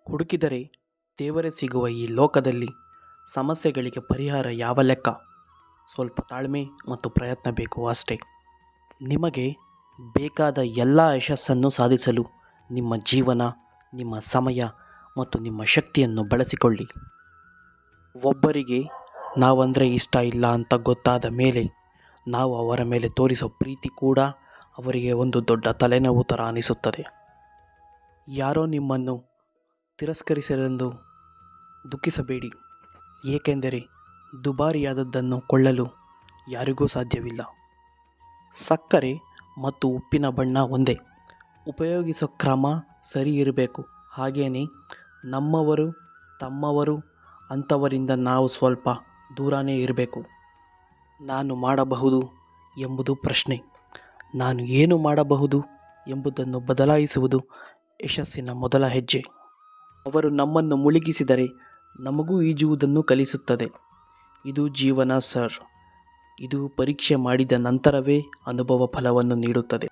ಹುಡುಕಿದರೆ ದೇವರೇ ಸಿಗುವ ಈ ಲೋಕದಲ್ಲಿ ಸಮಸ್ಯೆಗಳಿಗೆ ಪರಿಹಾರ ಯಾವ ಲೆಕ್ಕ? ಸ್ವಲ್ಪ ತಾಳ್ಮೆ ಮತ್ತು ಪ್ರಯತ್ನ ಬೇಕು ಅಷ್ಟೇ. ನಿಮಗೆ ಬೇಕಾದ ಎಲ್ಲ ಯಶಸ್ಸನ್ನು ಸಾಧಿಸಲು ನಿಮ್ಮ ಜೀವನ, ನಿಮ್ಮ ಸಮಯ ಮತ್ತು ನಿಮ್ಮ ಶಕ್ತಿಯನ್ನು ಬಳಸಿಕೊಳ್ಳಿ. ಒಬ್ಬರಿಗೆ ನಾವಂದರೆ ಇಷ್ಟ ಇಲ್ಲ ಅಂತ ಗೊತ್ತಾದ ಮೇಲೆ ನಾವು ಅವರ ಮೇಲೆ ತೋರಿಸೋ ಪ್ರೀತಿ ಕೂಡ ಅವರಿಗೆ ಒಂದು ದೊಡ್ಡ ತಲೆನೋವು ಥರ ಅನಿಸುತ್ತದೆ. ಯಾರೋ ನಿಮ್ಮನ್ನು ತಿರಸ್ಕರಿಸಲೆಂದು ದುಃಖಿಸಬೇಡಿ, ಏಕೆಂದರೆ ದುಬಾರಿಯಾದದ್ದನ್ನು ಕೊಳ್ಳಲು ಯಾರಿಗೂ ಸಾಧ್ಯವಿಲ್ಲ. ಸಕ್ಕರೆ ಮತ್ತು ಉಪ್ಪಿನ ಬಣ್ಣ ಒಂದೇ, ಉಪಯೋಗಿಸೋ ಕ್ರಮ ಸರಿ ಇರಬೇಕು. ಹಾಗೆಯೇ ನಮ್ಮವರು, ತಮ್ಮವರು ಅಂಥವರಿಂದ ನಾವು ಸ್ವಲ್ಪ ದೂರನೇ ಇರಬೇಕು. ನಾನು ಮಾಡಬಹುದು ಎಂಬುದು ಪ್ರಶ್ನೆ, ನಾನು ಏನು ಮಾಡಬಹುದು ಎಂಬುದನ್ನು ಬದಲಾಯಿಸುವುದು ಯಶಸ್ಸಿನ ಮೊದಲ ಹೆಜ್ಜೆ. ಅವರು ನಮ್ಮನ್ನು ಮುಳುಗಿಸಿದರೆ ನಮಗೂ ಈಜುವುದನ್ನು ಕಲಿಸುತ್ತದೆ. ಇದು ಜೀವನ ಸರ್. ಇದು ಪರೀಕ್ಷೆ ಮಾಡಿದ ನಂತರವೇ ಅನುಭವ ಫಲವನ್ನು ನೀಡುತ್ತದೆ.